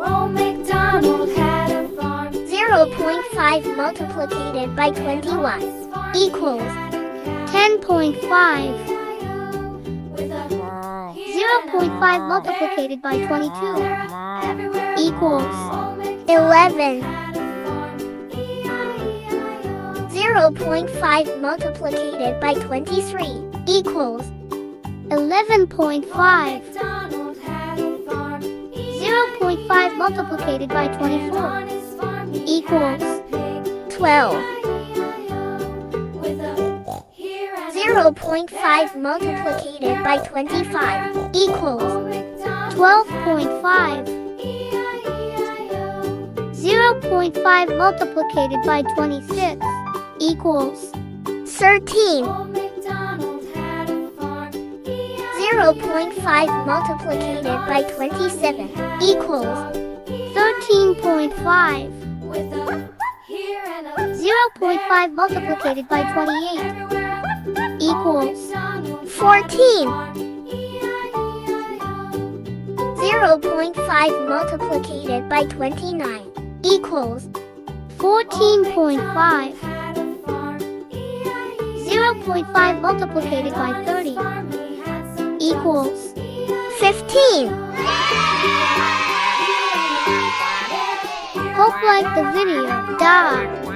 Old MacDonald had a farm. 0.5 multiplied by 21 equals 10.5. 0.5 multiplied by 22 equals 11. 0.5 multiplied by 23 equals 11.5. 0.5 multiplied by 24 equals 12. 0.5 multiplied by 25 equals 12.5. 0.5 multiplied by 26 equals 13. 0.5 multiplied by 27 equals 13.5. 0.5 multiplied by 28 equals 14. 0.5 multiplied by 29 equals 14.5. 0.5 multiplied by 30 equals 15. Hope you liked the video.